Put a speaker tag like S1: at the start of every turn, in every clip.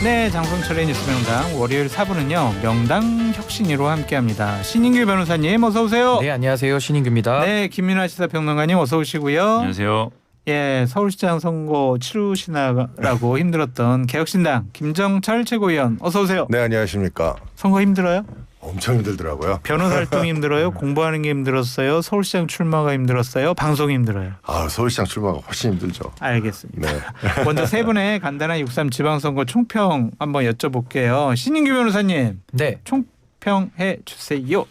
S1: 네, 장성철의 뉴스명당 월요일 4부는요. 명당 혁신위로 함께합니다. 신인규 변호사님 어서 오세요.
S2: 네, 안녕하세요. 신인규입니다.
S1: 네, 김민아 시사평론가님 어서 오시고요.
S3: 안녕하세요.
S1: 예, 서울시장 선거 치르시느라고 힘들었던 개혁신당 김정철 최고위원 어서 오세요.
S4: 네, 안녕하십니까.
S1: 선거 힘들어요?
S4: 엄청 힘들더라고요.
S1: 변호사 활동이 힘들어요? 공부하는 게 힘들었어요? 서울시장 출마가 힘들었어요? 방송이 힘들어요?
S4: 서울시장 출마가 훨씬 힘들죠.
S1: 알겠습니다.
S4: 네.
S1: 먼저 세 분의 간단한 6.3 지방선거 총평 한번 여쭤볼게요. 신인규 변호사님.
S2: 네.
S1: 총평해 주세요.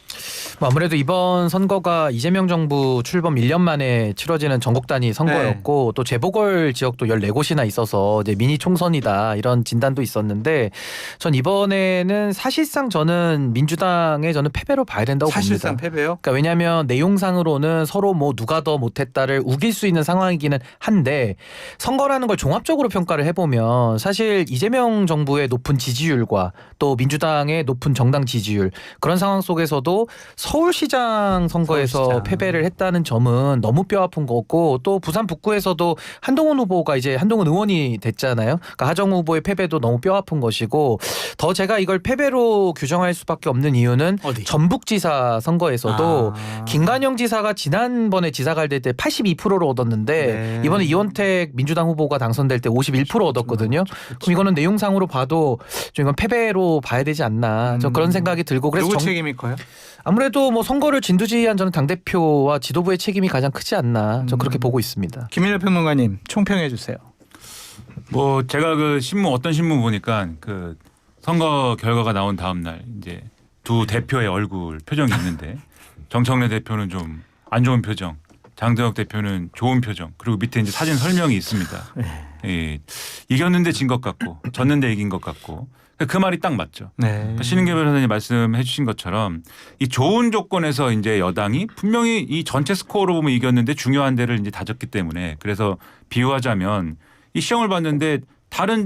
S2: 아무래도 이번 선거가 이재명 정부 출범 1년 만에 치러지는 전국 단위 선거였고 또 재보궐 지역도 14곳이나 있어서 이제 미니 총선이다 이런 진단도 있었는데 전 이번에는 사실상 저는 민주당의 패배로 봐야 된다고
S1: 사실상
S2: 봅니다.
S1: 패배요?
S2: 그러니까 왜냐하면 내용상으로는 서로 누가 더 못했다를 우길 수 있는 상황이기는 한데 선거라는 걸 종합적으로 평가를 해보면 사실 이재명 정부의 높은 지지율과 또 민주당의 높은 정당 지지율 그런 상황 속에서도 서울시장 선거에서
S1: 서울시장.
S2: 패배를 했다는 점은 너무 뼈아픈 거고 또 부산 북구에서도 한동훈 후보가 이제 한동훈 의원이 됐잖아요. 그러니까 하정우 후보의 패배도 너무 뼈아픈 것이고 더 제가 이걸 패배로 규정할 수밖에 없는 이유는
S1: 어디?
S2: 전북지사 선거에서도 김관영 지사가 지난번에 지사갈 때 82%를 얻었는데
S1: 네.
S2: 이번에 이원택 민주당 후보가 당선될 때 51% 얻었거든요. 그럼 이거는 내용상으로 봐도 좀 이건 패배로 봐야 되지 않나. 저 그런 생각이 들고 그래서
S1: 누구 책임이 커요?
S2: 아무래도 선거를 진두지휘한 저는 당대표와 지도부의 책임이 가장 크지 않나. 저 그렇게 보고 있습니다.
S1: 김민하 평론가님 총평해 주세요.
S3: 제가 어떤 신문 보니까 선거 결과가 나온 다음 날 이제 두 대표의 얼굴 표정이 있는데 정청래 대표는 좀 안 좋은 표정, 장동혁 대표는 좋은 표정, 그리고 밑에 이제 사진 설명이 있습니다. 예, 이겼는데 진 것 같고 졌는데 이긴 것 같고 그 말이 딱 맞죠.
S1: 네.
S3: 신인규 변호사님 말씀해 주신 것처럼 이 좋은 조건에서 이제 여당이 분명히 이 전체 스코어로 보면 이겼는데 중요한 데를 이제 다졌기 때문에 그래서 비유하자면 이 시험을 봤는데 다른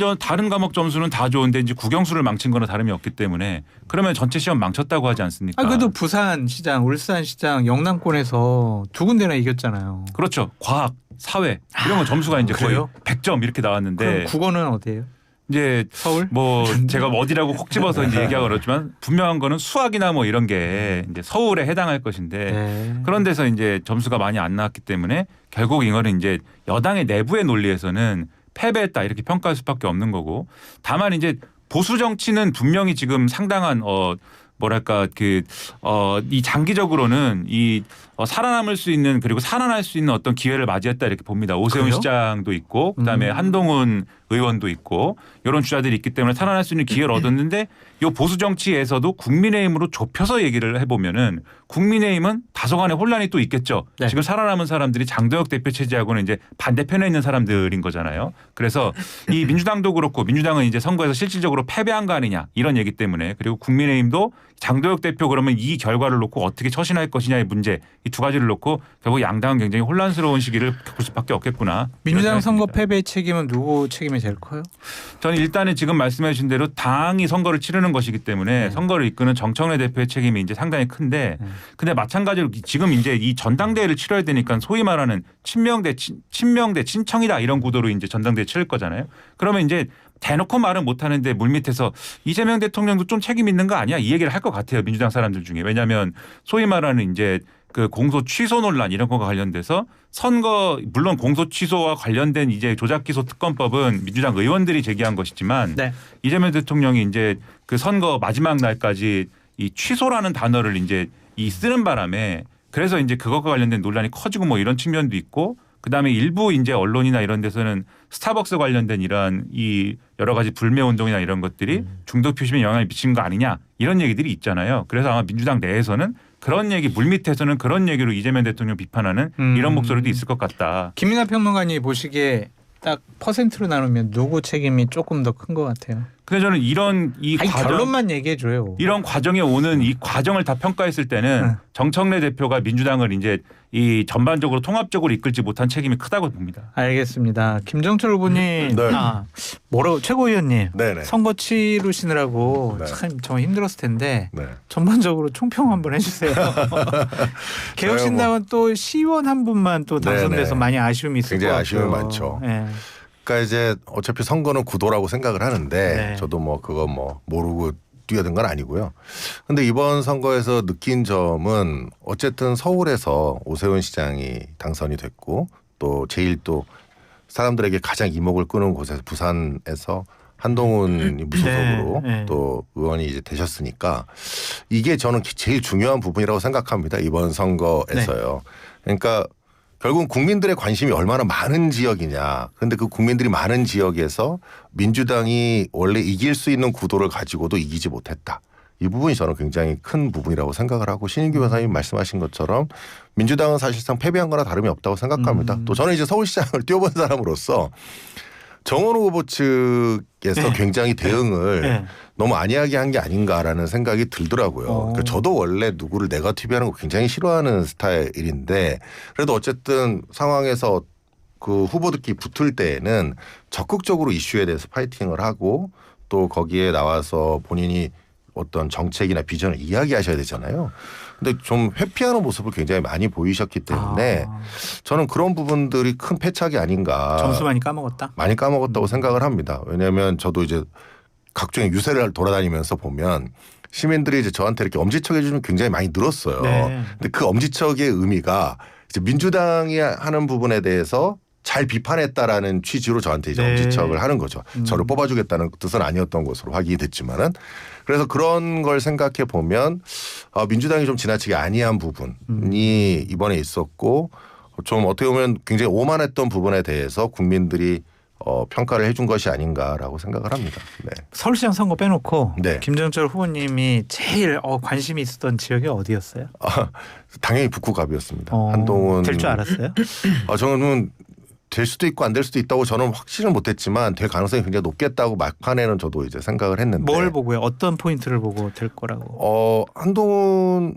S3: 과목 점수는 다 좋은데 이제 국영수를 망친 거나 다름이 없기 때문에 그러면 전체 시험 망쳤다고 하지 않습니까?
S1: 그래도 부산시장, 울산시장, 영남권에서 두 군데나 이겼잖아요.
S3: 그렇죠. 과학, 사회 이런 거 점수가 이제 거의
S1: 그래요?
S3: 100점 이렇게 나왔는데
S1: 그럼 국어는 어디예요?
S3: 이제
S1: 서울?
S3: 제가 어디라고 콕 집어서 이제 얘기하고 그렇지만 분명한 거는 수학이나 이런 게 이제 서울에 해당할 것인데
S1: 네.
S3: 그런 데서 이제 점수가 많이 안 나왔기 때문에 결국 이거는 이제 여당의 내부의 논리에서는 패배했다 이렇게 평가할 수밖에 없는 거고 다만 이제 보수 정치는 분명히 지금 상당한 이 장기적으로는 살아남을 수 있는 그리고 살아날 수 있는 어떤 기회를 맞이했다 이렇게 봅니다. 오세훈
S1: 그래요?
S3: 시장도 있고 그다음에 한동훈 의원도 있고 이런 주자들이 있기 때문에 살아날 수 있는 기회를 얻었는데 이 보수 정치에서도 국민의힘으로 좁혀서 얘기를 해보면은 국민의힘은 다소간의 혼란이 또 있겠죠.
S1: 네.
S3: 지금 살아남은 사람들이 장동혁 대표 체제하고는 이제 반대편에 있는 사람들인 거잖아요. 그래서 이 민주당도 그렇고 민주당은 이제 선거에서 실질적으로 패배한 거 아니냐 이런 얘기 때문에 그리고 국민의힘도 장동혁 대표 그러면 이 결과를 놓고 어떻게 처신할 것이냐의 문제 이 두 가지를 놓고 결국 양당은 굉장히 혼란스러운 시기를 겪을 수밖에 없겠구나.
S1: 민주당 선거 패배 책임은 누구 책임이 제일 커요?
S3: 저는 일단은 지금 말씀해 주신 대로 당이 선거를 치르는 것이기 때문에 선거를 이끄는 정청래 대표의 책임이 이제 상당히 큰데 근데 마찬가지로 지금 이제 이 전당대회를 치러야 되니까 소위 말하는 친명대 친청이다 이런 구도로 이제 전당대회 치를 거잖아요. 그러면 이제 대놓고 말은 못하는데 물밑에서 이재명 대통령도 좀 책임 있는 거 아니야? 이 얘기를 할 것 같아요. 민주당 사람들 중에. 왜냐하면 소위 말하는 이제 공소 취소 논란 이런 거가 관련돼서 선거 물론 공소 취소와 관련된 이제 조작 기소 특검법은 민주당 의원들이 제기한 것이지만
S1: 네.
S3: 이재명 대통령이 이제 선거 마지막 날까지 이 취소라는 단어를 이제 쓰는 바람에 그래서 이제 그것과 관련된 논란이 커지고 이런 측면도 있고 그다음에 일부 이제 언론이나 이런 데서는 스타벅스 관련된 이러한 이 여러 가지 불매 운동이나 이런 것들이 중도 표심에 영향을 미친 거 아니냐 이런 얘기들이 있잖아요. 그래서 아마 민주당 내에서는 그런 얘기 물밑에서는 그런 얘기로 이재명 대통령 비판하는 이런 목소리도 있을 것 같다.
S1: 김민하 평론가님 보시기에 딱 퍼센트로 나누면 누구 책임이 조금 더 큰 것 같아요?
S3: 근데 저는
S1: 결론만 얘기해 줘요.
S3: 이런 과정에 오는 이 과정을 다 평가했을 때는 정청래 대표가 민주당을 이제 이 전반적으로 통합적으로 이끌지 못한 책임이 크다고 봅니다.
S1: 알겠습니다. 김정철 후보님,
S4: 네.
S1: 최고위원님,
S4: 네네.
S1: 선거 치르시느라고
S4: 네.
S1: 참 정말 힘들었을 텐데
S4: 네.
S1: 전반적으로 총평 한번 해주세요. 개혁신당은 또 시의원 한 분만 또 당선돼서
S4: 네네.
S1: 많이 아쉬움이 있을 것
S4: 굉장히
S1: 같아요.
S4: 아쉬움이 많죠.
S1: 네.
S4: 그러니까 이제 어차피 선거는 구도라고 생각을 하는데
S1: 네.
S4: 저도 뭐 그거 뭐 모르고 뛰어든 건 아니고요. 근데 이번 선거에서 느낀 점은 어쨌든 서울에서 오세훈 시장이 당선이 됐고 또 제일 또 사람들에게 가장 이목을 끄는 곳에서 부산에서 한동훈이 무소속으로
S1: 네, 네.
S4: 또 의원이 이제 되셨으니까 이게 저는 제일 중요한 부분이라고 생각합니다. 이번 선거에서요. 그러니까 결국 국민들의 관심이 얼마나 많은 지역이냐. 그런데 그 국민들이 많은 지역에서 민주당이 원래 이길 수 있는 구도를 가지고도 이기지 못했다. 이 부분이 저는 굉장히 큰 부분이라고 생각을 하고 신인규 변호사님 말씀하신 것처럼 민주당은 사실상 패배한 거나 다름이 없다고 생각합니다. 또 저는 이제 서울시장을 뛰어본 사람으로서 정원 후보 측에서
S1: 네.
S4: 굉장히 대응을
S1: 네.
S4: 너무 안이하게 한 게 아닌가라는 생각이 들더라고요. 그러니까 저도 원래 누구를 네거티브하는 거 굉장히 싫어하는 스타일인데 그래도 어쨌든 상황에서 그 후보들끼리 붙을 때에는 적극적으로 이슈에 대해서 파이팅을 하고 또 거기에 나와서 본인이 어떤 정책이나 비전을 이야기하셔야 되잖아요. 근데 좀 회피하는 모습을 굉장히 많이 보이셨기 때문에 저는 그런 부분들이 큰 패착이 아닌가.
S1: 점수 많이 까먹었다.
S4: 많이 까먹었다고 생각을 합니다. 왜냐하면 저도 이제 각종의 유세를 돌아다니면서 보면 시민들이 이제 저한테 이렇게 엄지척 해주면 굉장히 많이 늘었어요.
S1: 네.
S4: 근데 그 엄지척의 의미가 이제 민주당이 하는 부분에 대해서 잘 비판했다라는 취지로 저한테 이제
S1: 네.
S4: 엄지척을 하는 거죠. 저를 뽑아주겠다는 뜻은 아니었던 것으로 확인이 됐지만은 그래서 그런 걸 생각해 보면 민주당이 좀 지나치게 안이한 부분이 이번에 있었고 좀 어떻게 보면 굉장히 오만했던 부분에 대해서 국민들이 평가를 해준 것이 아닌가라고 생각을 합니다. 네.
S1: 서울시장 선거 빼놓고
S4: 네.
S1: 김정철 후보님이 제일 관심이 있었던 지역이 어디였어요?
S4: 당연히 북구갑이었습니다. 한동훈
S1: 될 줄 알았어요?
S4: 저는 될 수도 있고 안 될 수도 있다고 저는 확신을 못했지만 될 가능성이 굉장히 높겠다고 막판에는 저도 이제 생각을 했는데
S1: 뭘 보고요? 어떤 포인트를 보고 될 거라고?
S4: 한동훈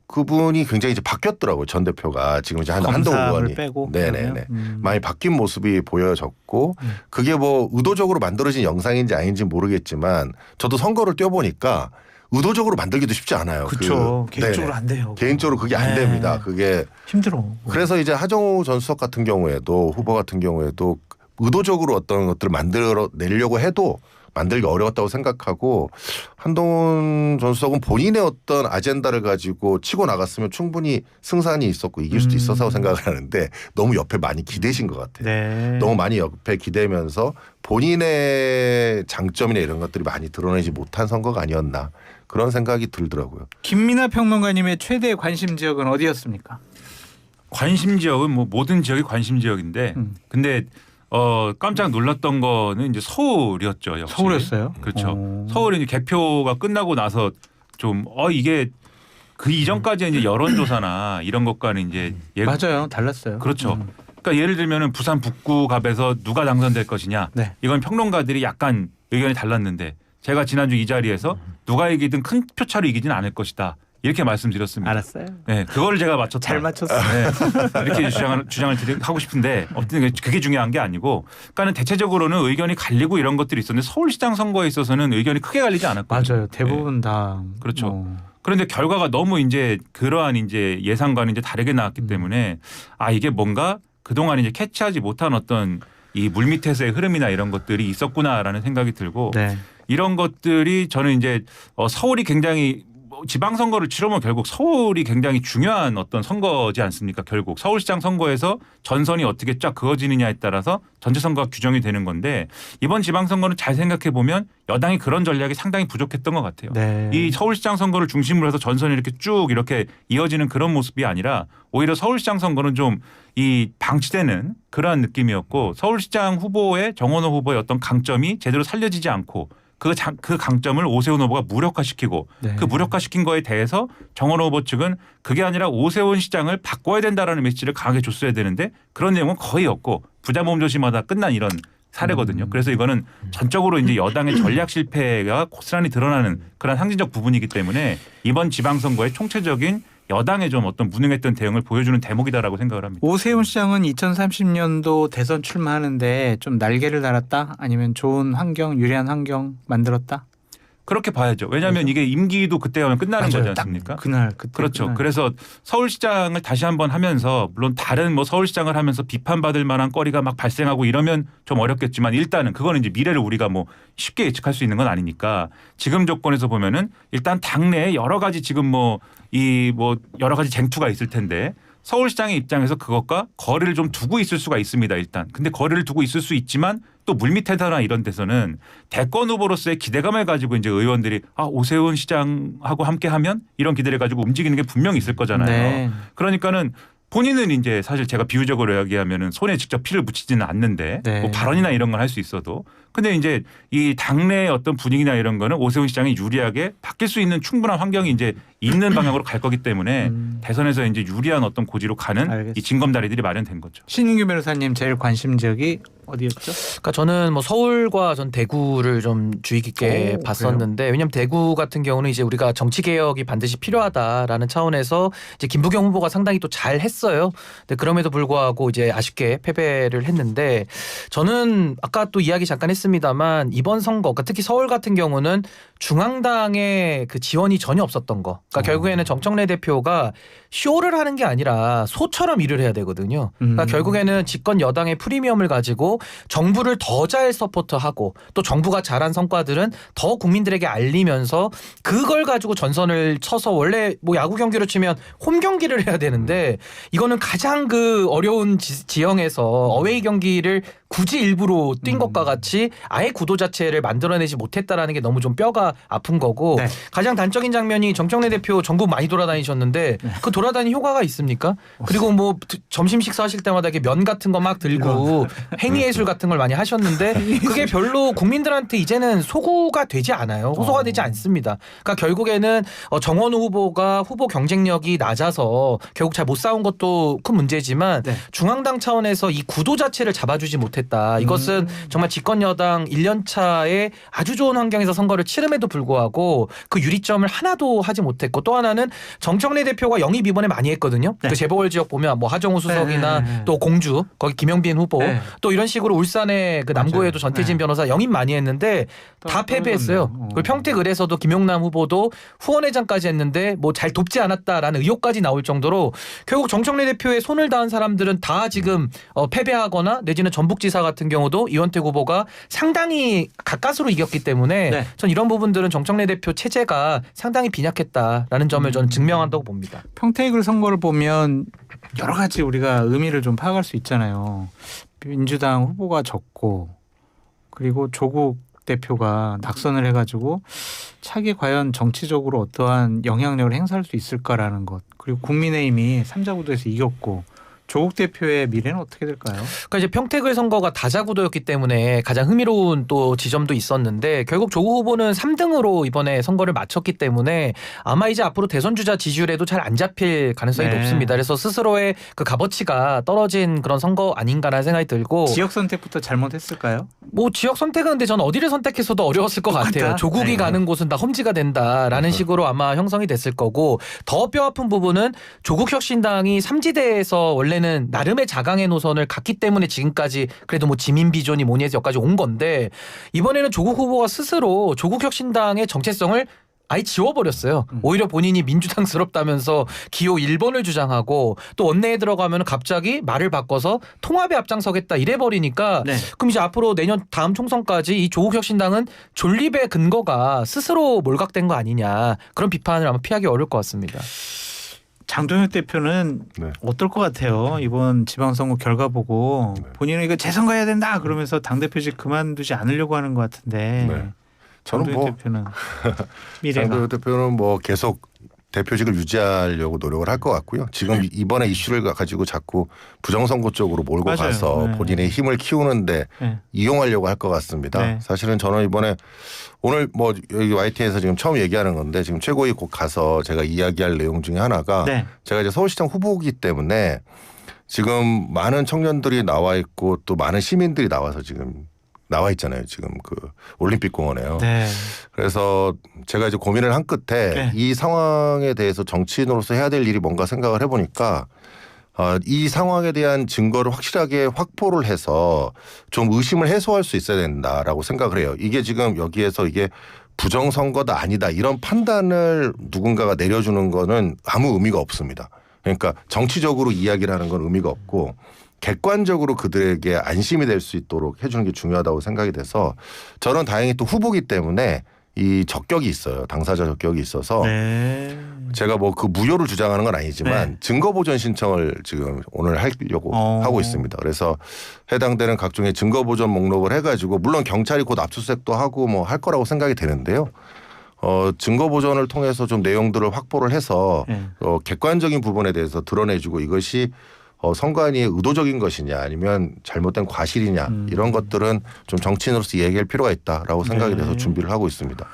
S4: 그분이 굉장히 이제 바뀌었더라고요. 전 대표가 지금 이제 한동훈 의원이
S1: 빼고
S4: 네네네 많이 바뀐 모습이 보여졌고 그게 뭐 의도적으로 만들어진 영상인지 아닌지 모르겠지만 저도 선거를 뛰어보니까 의도적으로 만들기도 쉽지 않아요.
S1: 그렇죠. 개인적으로
S4: 네네.
S1: 안 돼요.
S4: 개인적으로 그게 안
S1: 네.
S4: 됩니다. 그게
S1: 힘들어.
S4: 그래서 이제 하정우 전 수석 같은 경우에도 후보 같은 경우에도 의도적으로 어떤 것들을 만들어 내려고 해도 만들기 어려웠다고 생각하고 한동훈 전 수석은 본인의 어떤 아젠다를 가지고 치고 나갔으면 충분히 승산이 있었고 이길 수도 있어서 생각을 하는데 너무 옆에 많이 기대신 것 같아요.
S1: 네.
S4: 너무 많이 옆에 기대면서 본인의 장점이나 이런 것들이 많이 드러내지 못한 선거가 아니었나 그런 생각이 들더라고요.
S1: 김민하 평론가님의 최대 관심 지역은 어디였습니까?
S3: 관심 지역은 뭐 모든 지역이 관심 지역인데 근데 깜짝 놀랐던 거는 이제 서울이었죠. 역시.
S1: 서울이었어요?
S3: 그렇죠. 서울이 이제 개표가 끝나고 나서 좀 이게 그 이전까지는 이제 여론조사나 이런 것과는 이제
S1: 맞아요. 달랐어요.
S3: 그렇죠. 그러니까 예를 들면은 부산 북구갑에서 누가 당선될 것이냐.
S1: 네.
S3: 이건 평론가들이 약간 의견이 달랐는데 제가 지난주 이 자리에서 누가 이기든 큰 표차로 이기지는 않을 것이다. 이렇게 말씀드렸습니다.
S1: 알았어요.
S3: 네, 그거를 제가 맞췄다.
S1: 잘 맞췄어요.
S3: 네, 이렇게 주장을 하고 싶은데 어쨌든 그게 중요한 게 아니고, 그러니까는 대체적으로는 의견이 갈리고 이런 것들이 있었는데 서울시장 선거에 있어서는 의견이 크게 갈리지 않았거든요.
S1: 맞아요. 대부분 다
S3: 그렇죠. 그런데 결과가 너무 이제 그러한 이제 예상과는 이제 다르게 나왔기 때문에 이게 뭔가 그동안 이제 캐치하지 못한 어떤 이 물밑에서의 흐름이나 이런 것들이 있었구나라는 생각이 들고
S1: 네.
S3: 이런 것들이 저는 이제 서울이 굉장히 지방선거를 치르면 결국 서울이 굉장히 중요한 어떤 선거지 않습니까? 결국 서울시장 선거에서 전선이 어떻게 쫙 그어지느냐에 따라서 전체 선거가 규정이 되는 건데 이번 지방선거는 잘 생각해 보면 여당이 그런 전략이 상당히 부족했던 것 같아요.
S1: 네.
S3: 이 서울시장 선거를 중심으로 해서 전선이 이렇게 쭉 이렇게 이어지는 그런 모습이 아니라 오히려 서울시장 선거는 좀 이 방치되는 그러한 느낌이었고 서울시장 후보의 정원호 후보의 어떤 강점이 제대로 살려지지 않고 그 강점을 오세훈 후보가 무력화시키고
S1: 네.
S3: 그 무력화시킨 거에 대해서 정원호 후보 측은 그게 아니라 오세훈 시장을 바꿔야 된다라는 메시지를 강하게 줬어야 되는데 그런 내용은 거의 없고 부자 몸조심하다 끝난 이런 사례거든요. 그래서 이거는 전적으로 이제 여당의 전략 실패가 고스란히 드러나는 그런 상징적 부분이기 때문에 이번 지방선거의 총체적인 여당의 좀 어떤 무능했던 대응을 보여주는 대목이다라고 생각을 합니다.
S1: 오세훈 시장은 2030년도 대선 출마하는데 좀 날개를 달았다? 아니면 좋은 환경, 유리한 환경 만들었다?
S3: 그렇게 봐야죠. 왜냐하면 이게 임기도 그때 하면 끝나는
S1: 맞아요.
S3: 거지
S1: 딱
S3: 않습니까?
S1: 그때
S3: 그렇죠.
S1: 그날.
S3: 그래서 서울시장을 다시 한번 하면서 물론 다른 뭐 서울시장을 하면서 비판받을 만한 거리가 막 발생하고 이러면 좀 어렵겠지만 일단은 그거는 이제 미래를 우리가 뭐 쉽게 예측할 수 있는 건 아니니까 지금 조건에서 보면은 일단 당내에 여러 가지 지금 뭐 여러 가지 쟁투가 있을 텐데 서울시장의 입장에서 그것과 거리를 좀 두고 있을 수가 있습니다. 일단. 근데 거리를 두고 있을 수 있지만 또 물밑에서나 이런 데서는 대권 후보로서의 기대감을 가지고 이제 의원들이 오세훈 시장하고 함께하면 이런 기대를 가지고 움직이는 게 분명히 있을 거잖아요.
S1: 네.
S3: 그러니까는 본인은 이제 사실 제가 비유적으로 이야기하면은 손에 직접 피를 묻히지는 않는데
S1: 네.
S3: 뭐 발언이나 이런 건 할 수 있어도 근데 이제 이 당내의 어떤 분위기나 이런 거는 오세훈 시장이 유리하게 바뀔 수 있는 충분한 환경이 이제 있는 방향으로 갈 거기 때문에 대선에서 이제 유리한 어떤 고지로 가는
S1: 알겠습니다.
S3: 이 징검다리들이 마련된 거죠.
S1: 신인규 변호사님 제일 관심 지역이 어디였죠?
S2: 그러니까 저는 뭐 서울과 전 대구를 좀 주의 깊게
S1: 오,
S2: 봤었는데 왜냐하면 대구 같은 경우는 이제 우리가 정치 개혁이 반드시 필요하다라는 차원에서 이제 김부겸 후보가 상당히 또 잘 했어요. 근데 그럼에도 불구하고 이제 아쉽게 패배를 했는데 저는 아까 또 이야기 잠깐 했습니다만 이번 선거, 그러니까 특히 서울 같은 경우는 중앙당의 그 지원이 전혀 없었던 거. 그러니까 결국에는 정청래 대표가 쇼를 하는 게 아니라 소처럼 일을 해야 되거든요. 그러니까 결국에는 집권 여당의 프리미엄을 가지고 정부를 더 잘 서포트하고 또 정부가 잘한 성과들은 더 국민들에게 알리면서 그걸 가지고 전선을 쳐서 원래 뭐 야구 경기로 치면 홈 경기를 해야 되는데 이거는 가장 그 어려운 지형에서 어웨이 경기를 굳이 일부러 뛴 것과 같이 아예 구도 자체를 만들어내지 못했다라는 게 너무 좀 뼈가 아픈 거고
S1: 네.
S2: 가장 단적인 장면이 정청래 대표 전국 많이 돌아다니셨는데 그 돌아다닌 효과가 있습니까? 그리고 뭐 점심 식사하실 때마다 이렇게 면 같은 거 막 들고 행위예술 같은 걸 많이 하셨는데 그게 별로 국민들한테 이제는 소구가 되지 않아요. 호소가 되지 않습니다. 그러니까 결국에는 정원우 후보가 후보 경쟁력이 낮아서 결국 잘 못 싸운 것도 큰 문제지만
S1: 네.
S2: 중앙당 차원에서 이 구도 자체를 잡아주지 못했다. 이것은 정말 집권 여당 1년 차에 아주 좋은 환경에서 선거를 치름에도 불구하고 그 유리점을 하나도 하지 못했고 또 하나는 정청래 대표가 영입 이번에 많이 했거든요.
S1: 네.
S2: 그 재보궐 지역 보면 뭐 하정우 수석이나
S1: 네.
S2: 또 공주 거기 김영빈 후보
S1: 네.
S2: 또 이런 식으로 울산의 그 남구에도 전태진
S1: 네.
S2: 변호사 영입 많이 했는데 다 패배했어요. 그리고 평택을에서도 김용남 후보도 후원회장까지 했는데 뭐 잘 돕지 않았다라는 의혹까지 나올 정도로 결국 정청래 대표의 손을 다한 사람들은 다 지금 패배하거나 내지는 전북지사 같은 경우도 이원택 후보가 상당히 가까스로 이겼기 때문에
S1: 네.
S2: 전 이런 부분들은 정청래 대표 체제가 상당히 빈약했다라는 점을 저는 증명한다고 봅니다.
S1: 평택을 선거를 보면 여러 가지 우리가 의미를 좀 파악할 수 있잖아요. 민주당 후보가 적고 그리고 조국 대표가 낙선을 해가지고 차기 과연 정치적으로 어떠한 영향력을 행사할 수 있을까라는 것, 그리고 국민의힘이 3자 구도에서 이겼고 조국 대표의 미래는 어떻게 될까요?
S2: 그러니까 이제 평택을 선거가 다자구도였기 때문에 가장 흥미로운 또 지점도 있었는데 결국 조국 후보는 3등으로 이번에 선거를 마쳤기 때문에 아마 이제 앞으로 대선 주자 지지율에도 잘 안 잡힐 가능성이
S1: 네.
S2: 높습니다. 그래서 스스로의 그 값어치가 떨어진 그런 선거 아닌가라는 생각이 들고
S1: 지역 선택부터 잘못했을까요?
S2: 뭐 지역 선택은 근데 저는 어디를 선택해서도 어려웠을 것 같아요. 조국이
S1: 네.
S2: 가는 곳은 다 험지가 된다라는 식으로 아마 형성이 됐을 거고 더 뼈아픈 부분은 조국 혁신당이 삼지대에서 원래는 나름의 자강의 노선을 갔기 때문에 지금까지 그래도 뭐 지민 비존이 뭐니 해서 여기까지 온 건데 이번에는 조국 후보가 스스로 조국 혁신당의 정체성을 아예 지워버렸어요. 오히려 본인이 민주당스럽다면서 기호 1번을 주장하고 또 원내에 들어가면 갑자기 말을 바꿔서 통합에 앞장서겠다 이래버리니까
S1: 네.
S2: 그럼 이제 앞으로 내년 다음 총선까지 이 조국혁신당은 존립의 근거가 스스로 몰각된 거 아니냐 그런 비판을 아마 피하기 어려울 것 같습니다.
S1: 장동혁 대표는
S4: 네.
S1: 어떨 것 같아요? 이번 지방선거 결과 보고
S4: 네.
S1: 본인은 이거 재선거해야 된다 그러면서 당대표직 그만두지 않으려고 하는 것 같은데
S4: 네. 저는
S1: 장동혁
S4: 뭐
S1: 대표는 미래가
S4: 장동혁 대표는 뭐 계속 대표직을 유지하려고 노력을 할 것 같고요. 지금 이번에 이슈를 가지고 자꾸 부정선거 쪽으로 몰고
S1: 맞아요.
S4: 가서
S1: 네.
S4: 본인의 힘을 키우는데
S1: 네.
S4: 이용하려고 할 것 같습니다.
S1: 네.
S4: 사실은 저는 이번에 오늘 뭐 여기 YTN에서 지금 처음 얘기하는 건데 지금 최고위 곧 가서 제가 이야기할 내용 중에 하나가
S1: 네.
S4: 제가 이제 서울시장 후보이기 때문에 지금 많은 청년들이 나와 있고 또 많은 시민들이 나와서 지금 나와 있잖아요. 지금 그 올림픽 공원에요.
S1: 네.
S4: 그래서 제가 이제 고민을 한 끝에
S1: 네.
S4: 이 상황에 대해서 정치인으로서 해야 될 일이 뭔가 생각을 해보니까 이 상황에 대한 증거를 확실하게 확보를 해서 좀 의심을 해소할 수 있어야 된다라고 생각을 해요. 이게 지금 여기에서 이게 부정선거다 아니다 이런 판단을 누군가가 내려주는 거는 아무 의미가 없습니다. 그러니까 정치적으로 이야기를 하는 건 의미가 없고 객관적으로 그들에게 안심이 될 수 있도록 해주는 게 중요하다고 생각이 돼서 저는 다행히 또 후보기 때문에 이 적격이 있어요. 당사자 적격이 있어서
S1: 네.
S4: 제가 뭐 그 무효를 주장하는 건 아니지만
S1: 네.
S4: 증거보전 신청을 지금 오늘 하려고 하고 있습니다. 그래서 해당되는 각종의 증거보전 목록을 해가지고 물론 경찰이 곧 압수수색도 하고 뭐 할 거라고 생각이 되는데요. 증거보전을 통해서 좀 내용들을 확보를 해서
S1: 네.
S4: 객관적인 부분에 대해서 드러내주고 이것이 선관위의 의도적인 것이냐 아니면 잘못된 과실이냐 이런 것들은 좀 정치인으로서 얘기할 필요가 있다라고 생각이 돼서 준비를 하고 있습니다.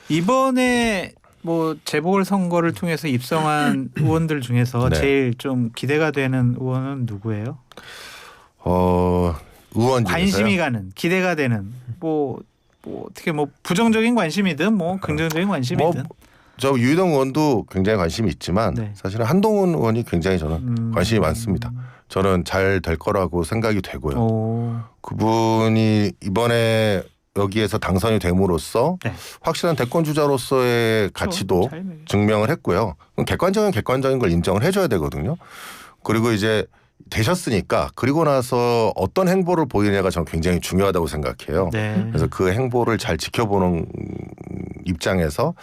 S1: 이번에 뭐 재보궐선거를 통해서 입성한 의원들 중에서
S4: 네.
S1: 제일 좀 기대가 되는 의원은 누구예요?
S4: 의원 중에서요?
S1: 관심이 가는, 기대가 되는 뭐 어떻게 뭐 부정적인 관심이든 뭐 긍정적인 관심이든.
S4: 저 유희동 의원도 굉장히 관심이 있지만
S1: 네.
S4: 사실은 한동훈 의원이 굉장히 저는 관심이 많습니다. 저는 잘 될 거라고 생각이 되고요.
S1: 오.
S4: 그분이 이번에 여기에서 당선이 됨으로써
S1: 네.
S4: 확실한 대권 주자로서의 가치도 증명을 했고요. 객관적인 걸 인정을 해줘야 되거든요. 그리고 이제 되셨으니까 그리고 나서 어떤 행보를 보이느냐가 저는 굉장히 중요하다고 생각해요.
S1: 네.
S4: 그래서 그 행보를 잘 지켜보는 입장에서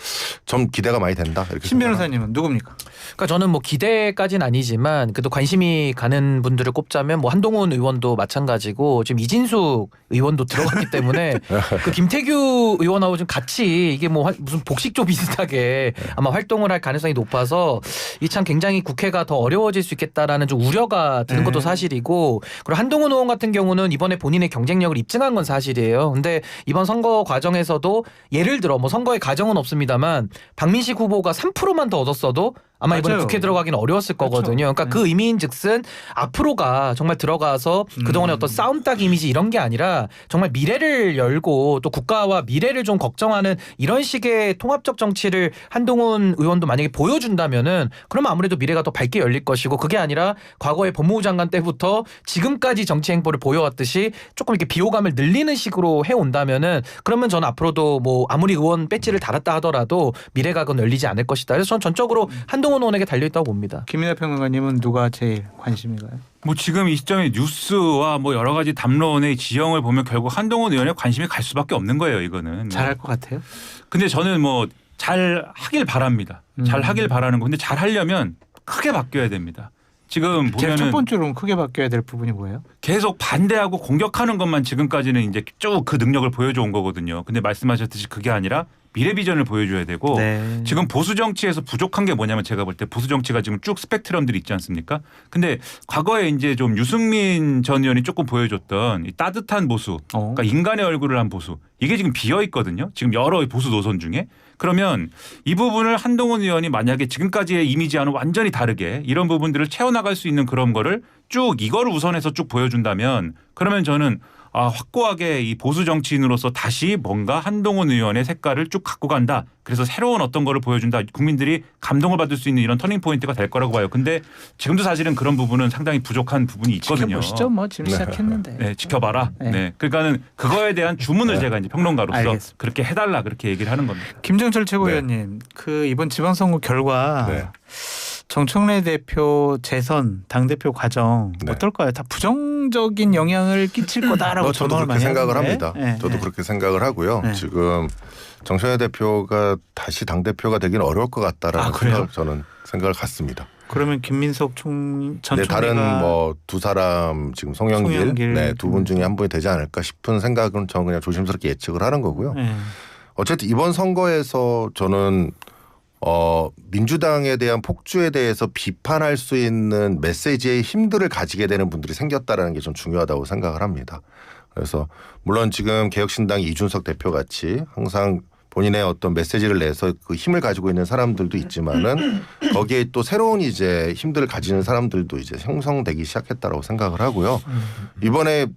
S4: 좀 기대가 많이 된다. 이렇게
S1: 신 변호사님은 누굽니까?
S2: 그러니까 저는 뭐 기대까지는 아니지만 그래도 관심이 가는 분들을 꼽자면 뭐 한동훈 의원도 마찬가지고 지금 이진숙 의원도 들어갔기 때문에 그 김태규 의원하고 좀 같이 이게 뭐 무슨 복식조 비슷하게 아마 활동을 할 가능성이 높아서 이 참 굉장히 국회가 더 어려워질 수 있겠다라는 좀 우려가 드는 것도 사실이고 그리고 한동훈 의원 같은 경우는 이번에 본인의 경쟁력을 입증한 건 사실이에요. 근데 이번 선거 과정에서도 예를 들어 뭐 선거의 가정은 없습니다만 박민식 후보가 3%만 더 얻었어도 아마 이번에
S1: 맞아요.
S2: 국회 들어가기는 어려웠을
S1: 그렇죠.
S2: 거거든요. 그러니까 그 의미인즉슨 앞으로가 정말 들어가서 그동안의 어떤 싸움닭 이미지 이런 게 아니라 정말 미래를 열고 또 국가와 미래를 좀 걱정하는 이런 식의 통합적 정치를 한동훈 의원도 만약에 보여준다면은 그러면 아무래도 미래가 더 밝게 열릴 것이고 그게 아니라 과거의 법무부 장관 때부터 지금까지 정치 행보를 보여왔듯이 조금 이렇게 비호감을 늘리는 식으로 해온다면은 그러면 저는 앞으로도 뭐 아무리 의원 배지를 달았다 하더라도 미래가 그건 열리지 않을 것이다. 그래서 저는 전적으로 한동훈 의원에게 달려있다고 봅니다.
S1: 김민하 평론가님은 누가 제일 관심이 가요?
S3: 뭐 지금 이 시점에 뉴스와 뭐 여러 가지 담론의 지형을 보면 결국 한동훈 의원의 관심이 갈 수밖에 없는 거예요. 이거는.
S1: 잘할 것 같아요?
S3: 근데 저는 뭐 잘 하길 바랍니다. 잘 하길 바라는 거. 근데 잘 하려면 크게 바뀌어야 됩니다. 지금
S1: 제일 첫
S3: 보면은
S1: 번째로 크게 바뀌어야 될 부분이 뭐예요?
S3: 계속 반대하고 공격하는 것만 지금까지는 이제 쭉 그 능력을 보여줘 온 거거든요. 근데 말씀하셨듯이 그게 아니라 미래 비전을 보여줘야 되고
S1: 네.
S3: 지금 보수 정치에서 부족한 게 뭐냐면 제가 볼 때 보수 정치가 지금 쭉 스펙트럼들이 있지 않습니까? 근데 과거에 이제 좀 유승민 전 의원이 조금 보여줬던 이 따뜻한 보수, 그러니까 인간의 얼굴을 한 보수 이게 지금 비어 있거든요. 지금 여러 보수 노선 중에. 그러면 이 부분을 한동훈 의원이 만약에 지금까지의 이미지와는 완전히 다르게 이런 부분들을 채워나갈 수 있는 그런 거를 쭉 이거를 우선해서 쭉 보여준다면 그러면 저는 확고하게 이 보수 정치인으로서 다시 뭔가 한동훈 의원의 색깔을 쭉 갖고 간다. 그래서 새로운 어떤 거를 보여준다. 국민들이 감동을 받을 수 있는 이런 터닝 포인트가 될 거라고 봐요. 근데 지금도 사실은 그런 부분은 상당히 부족한 부분이 있거든요.
S1: 지켜보시죠. 뭐 지금 시작했는데.
S3: 네, 지켜봐라.
S1: 네.
S3: 네. 그러니까는 그거에 대한 주문을 제가 이제 평론가로서
S1: 알겠습니다.
S3: 그렇게 해달라 그렇게 얘기를 하는 겁니다.
S1: 김정철 최고위원님, 그 이번 지방선거 결과
S4: 네.
S1: 정청래 대표 재선 당대표 과정
S4: 네.
S1: 어떨까요? 다 부정적인 영향을 끼칠 거다라고
S4: 저도
S1: 전망을
S4: 그렇게
S1: 많이
S4: 생각을
S1: 하는데.
S4: 합니다.
S1: 네,
S4: 저도
S1: 네.
S4: 그렇게 생각을 하고요.
S1: 네.
S4: 지금 정청래 대표가 다시 당 대표가 되기는 어려울 것 같다라는
S1: 그래요?
S4: 생각을 저는 생각을 갖습니다.
S1: 그러면 김민석 전
S4: 네,
S1: 총리가
S4: 다른 뭐 두 사람 지금 송영길 네, 두 분 중에 한 분이 되지 않을까 싶은 생각은 저는 그냥 조심스럽게 예측을 하는 거고요.
S1: 네.
S4: 어쨌든 이번 선거에서 저는 민주당에 대한 폭주에 대해서 비판할 수 있는 메시지의 힘들을 가지게 되는 분들이 생겼다라는 게 좀 중요하다고 생각을 합니다. 그래서 물론 지금 개혁신당 이준석 대표 같이 항상 본인의 어떤 메시지를 내서 그 힘을 가지고 있는 사람들도 있지만은 거기에 또 새로운 이제 힘들을 가지는 사람들도 이제 형성되기 시작했다라고 생각을 하고요. 이번에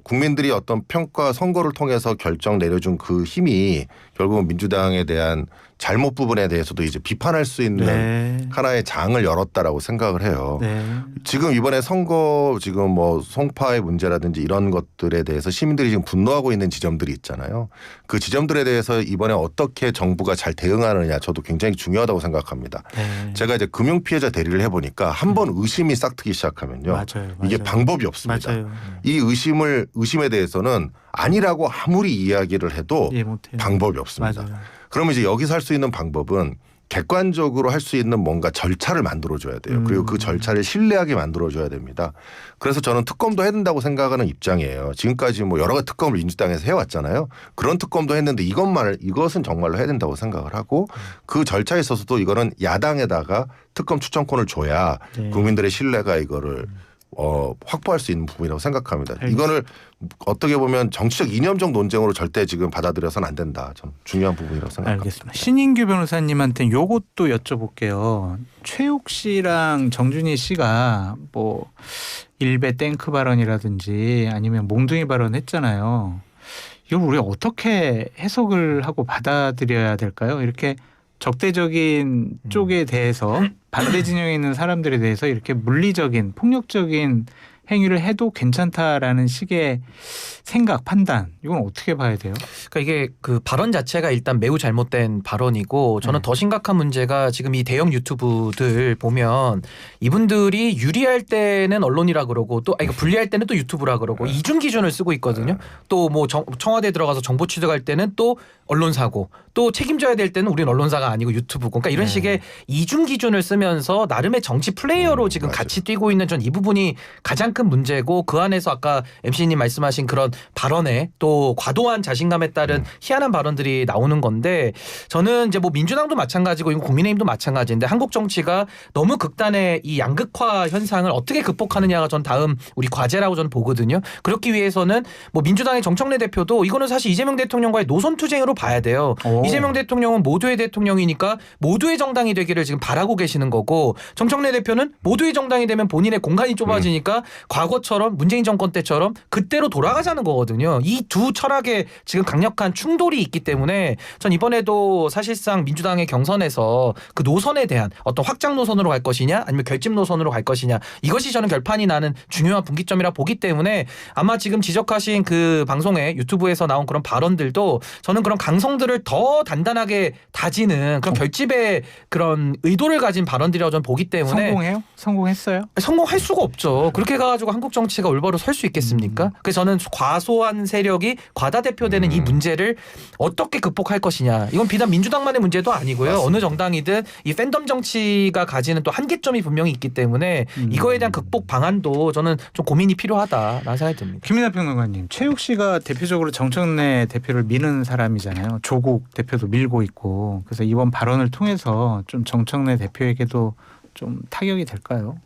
S4: 국민들이 어떤 평가 선거를 통해서 결정 내려준 그 힘이 결국은 민주당에 대한 잘못 부분에 대해서도 이제 비판할 수 있는
S1: 네.
S4: 하나의 장을 열었다라고 생각을 해요.
S1: 네.
S4: 지금 이번에 선거 지금 뭐 송파의 문제라든지 이런 것들에 대해서 시민들이 지금 분노하고 있는 지점들이 있잖아요. 그 지점들에 대해서 이번에 어떻게 정부가 잘 대응하느냐 저도 굉장히 중요하다고 생각합니다.
S1: 네.
S4: 제가 이제 금융 피해자 대리를 해보니까 한 번 의심이 싹트기 시작하면요.
S1: 맞아요.
S4: 이게
S1: 맞아요.
S4: 방법이 없습니다.
S1: 맞아요.
S4: 이 의심에 대해서는 아니라고 아무리 이야기를 해도
S1: 이해 못해요.
S4: 방법이 없습니다.
S1: 맞아요.
S4: 그러면 이제 여기서 할 수 있는 방법은 객관적으로 할 수 있는 뭔가 절차를 만들어줘야 돼요. 그리고 그 절차를 신뢰하게 만들어줘야 됩니다. 그래서 저는 특검도 해야 된다고 생각하는 입장이에요. 지금까지 뭐 여러 가지 특검을 민주당에서 해왔잖아요. 그런 특검도 했는데 이것은 정말로 해야 된다고 생각을 하고 그 절차에 있어서도 이거는 야당에다가 특검 추천권을 줘야
S1: 네.
S4: 국민들의 신뢰가 이거를 확보할 수 있는 부분이라고 생각합니다.
S1: 알겠습니다.
S4: 이거를 어떻게 보면 정치적 이념적 논쟁으로 절대 지금 받아들여서는 안 된다. 좀 중요한 부분이라고 생각합니다.
S1: 알겠습니다. 신인규 변호사님한테 요것도 여쭤볼게요. 최욱 씨랑 정준희 씨가 뭐 일베 땡크 발언이라든지 아니면 몽둥이 발언 했잖아요. 이걸 우리가 어떻게 해석을 하고 받아들여야 될까요? 이렇게 적대적인 쪽에 대해서 반대 진영에 있는 사람들에 대해서 이렇게 물리적인 폭력적인 행위를 해도 괜찮다라는 식의 생각, 판단 이건 어떻게 봐야 돼요?
S2: 그러니까 이게 그 발언 자체가 일단 매우 잘못된 발언이고 저는
S1: 네.
S2: 더 심각한 문제가 지금 이 대형 유튜브들 보면 이분들이 유리할 때는 언론이라 그러고 또 이거 불리할 때는 또 유튜브라 그러고 이중 기준을 쓰고 있거든요. 또 뭐 청와대 들어가서 정보 취득할 때는 또 언론사고 또 책임져야 될 때는 우린 언론사가 아니고 유튜브고 그러니까 이런
S1: 네.
S2: 식의 이중 기준을 쓰면서 나름의 정치 플레이어로 지금
S4: 맞아요.
S2: 같이 뛰고 있는 전 이 부분이 가장 큰 문제고 그 안에서 아까 MC님 말씀하신 그런 발언에 또 과도한 자신감에 따른 희한한 발언들이 나오는 건데 저는 이제 뭐 민주당도 마찬가지고 이건 국민의힘도 마찬가지인데 한국 정치가 너무 극단의 이 양극화 현상을 어떻게 극복하느냐가 전 다음 우리 과제라고 저는 보거든요. 그렇기 위해서는 뭐 민주당의 정청래 대표도 이거는 사실 이재명 대통령과의 노선 투쟁으로 봐야 돼요.
S1: 오.
S2: 이재명 대통령은 모두의 대통령이니까 모두의 정당이 되기를 지금 바라고 계시는 거고 정청래 대표는 모두의 정당이 되면 본인의 공간이 좁아지니까 과거처럼 문재인 정권 때처럼 그때로 돌아가자는 거거든요. 이 두 철학에 지금 강력한 충돌이 있기 때문에 전 이번에도 사실상 민주당의 경선에서 그 노선에 대한 어떤 확장 노선으로 갈 것이냐 아니면 결집 노선으로 갈 것이냐 이것이 저는 결판이 나는 중요한 분기점이라 보기 때문에 아마 지금 지적하신 그 방송에 유튜브에서 나온 그런 발언들도 저는 그런 강성들을 더 단단하게 다지는 그런 결집의 그런 의도를 가진 발언들이라고 저는 보기 때문에
S1: 성공해요? 성공했어요?
S2: 성공할 수가 없죠. 그렇게 가가지고 한국 정치가 올바로 설 수 있겠습니까? 그래서 저는 과소한 세력이 과다대표되는 이 문제를 어떻게 극복할 것이냐. 이건 비단 민주당만의 문제도 아니고요.
S4: 맞습니다.
S2: 어느 정당이든 이 팬덤 정치가 가지는 또 한계점이 분명히 있기 때문에 이거에 대한 극복 방안도 저는 좀 고민이 필요하다라는 생각이 듭니다.
S1: 김민하 평론가님, 최욱 씨가 대표적으로 정청래 대표를 미는 사람이잖아요. 조국 대표도 밀고 있고 그래서 이번 발언을 통해서 좀 정청래 대표에게도 좀 타격이 될까요?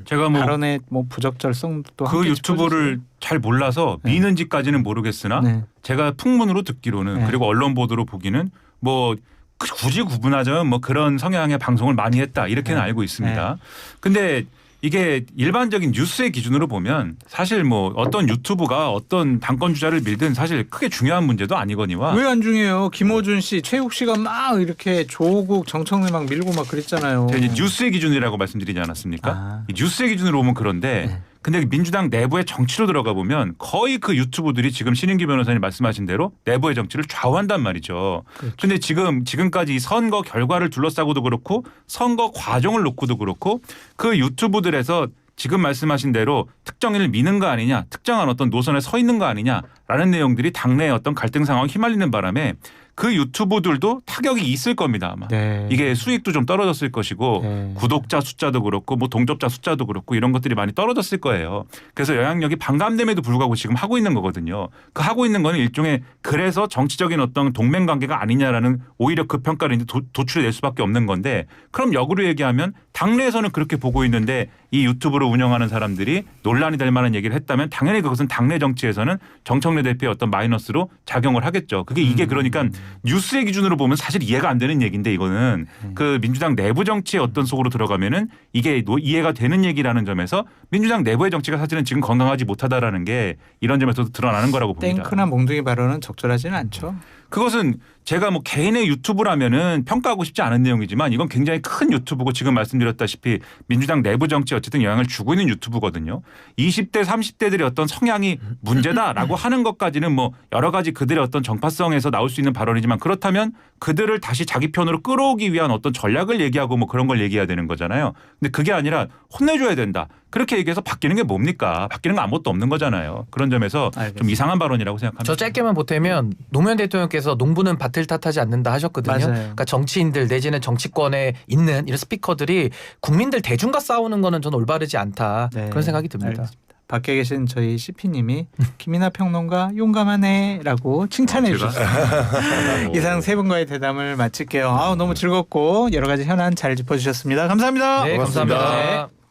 S3: 제가 뭐
S1: 발언의 뭐 부적절성도
S3: 그
S1: 함께
S3: 유튜브를 잘 몰라서
S1: 네.
S3: 미는지까지는 모르겠으나
S1: 짚어주세요. 네.
S3: 제가 풍문으로 듣기로는
S1: 네.
S3: 그리고 언론 보도로 보기는 뭐 굳이 구분하자면 뭐 그런 성향의 방송을 많이 했다 이렇게는
S1: 네.
S3: 알고 있습니다. 근데 이게 일반적인 뉴스의 기준으로 보면 사실 뭐 어떤 유튜브가 어떤 당권 주자를 밀든 사실 크게 중요한 문제도 아니거니와
S1: 왜 안 중요해요? 김어준 씨, 최욱 씨가 막 이렇게 조국 정청래 막 밀고 막 그랬잖아요.
S3: 제가 이제 뉴스의 기준이라고 말씀드리지 않았습니까?
S1: 아.
S3: 이 뉴스의 기준으로 보면 그런데
S1: 네.
S3: 근데 민주당 내부의 정치로 들어가 보면 거의 그 유튜브들이 지금 신인규 변호사님 말씀하신 대로 내부의 정치를 좌우한단 말이죠.
S1: 그렇죠.
S3: 근데 지금까지 이 선거 결과를 둘러싸고도 그렇고 선거 과정을 놓고도 그렇고 그 유튜브들에서 지금 말씀하신 대로 특정인을 미는 거 아니냐, 특정한 어떤 노선에 서 있는 거 아니냐라는 내용들이 당내의 어떤 갈등 상황을 휘말리는 바람에 그 유튜브들도 타격이 있을 겁니다. 아마.
S1: 네.
S3: 이게 수익도 좀 떨어졌을 것이고
S1: 네.
S3: 구독자 숫자도 그렇고 뭐 동접자 숫자도 그렇고 이런 것들이 많이 떨어졌을 거예요. 그래서 영향력이 반감됨에도 불구하고 지금 하고 있는 거거든요. 그 하고 있는 거는 일종의 그래서 정치적인 어떤 동맹관계가 아니냐라는 오히려 그 평가를 이제 도출낼 수밖에 없는 건데 그럼 역으로 얘기하면 당내에서는 그렇게 보고 있는데 이 유튜브를 운영하는 사람들이 논란이 될 만한 얘기를 했다면 당연히 그것은 당내 정치에서는 정청래 대표의 어떤 마이너스로 작용을 하겠죠. 그게 이게 그러니까 뉴스의 기준으로 보면 사실 이해가 안 되는 얘기인데 이거는 그 민주당 내부 정치의 어떤 속으로 들어가면은 이게 이해가 되는 얘기라는 점에서 민주당 내부의 정치가 사실은 지금 건강하지 못하다라는 게 이런 점에서도 드러나는 거라고 봅니다.
S1: 땡크나 몽둥이 발언은 적절하지는 않죠.
S3: 그것은 제가 뭐 개인의 유튜브라면은 평가하고 싶지 않은 내용이지만 이건 굉장히 큰 유튜브고 지금 말씀드렸다시피 민주당 내부 정치에 어쨌든 영향을 주고 있는 유튜브거든요. 20대 30대들의 어떤 성향이 문제다라고 하는 것까지는 뭐 여러 가지 그들의 어떤 정파성에서 나올 수 있는 발언이지만 그렇다면 그들을 다시 자기 편으로 끌어오기 위한 어떤 전략을 얘기하고 뭐 그런 걸 얘기해야 되는 거잖아요. 근데 그게 아니라 혼내줘야 된다. 그렇게 얘기해서 바뀌는 게 뭡니까? 바뀌는 건 아무것도 없는 거잖아요. 그런 점에서
S1: 알겠습니다.
S3: 좀 이상한 발언이라고 생각합니다.
S2: 저 짧게만 보태면 노무현 대통령께서 농부는 밭을 탓하지 않는다 하셨거든요.
S1: 맞아요.
S2: 그러니까 정치인들 내지는 정치권에 있는 이런 스피커들이 국민들 대중과 싸우는 거는 저는 올바르지 않다.
S1: 네.
S2: 그런 생각이 듭니다.
S1: 알겠습니다. 밖에 계신 저희 CP님이 김이나 평론가 용감하네라고 칭찬해 주셨습니다. 이상 세 분과의 대담을 마칠게요. 너무 즐겁고 여러 가지 현안 잘 짚어주셨습니다. 감사합니다.
S2: 네,
S4: 고맙습니다.
S2: 감사합니다.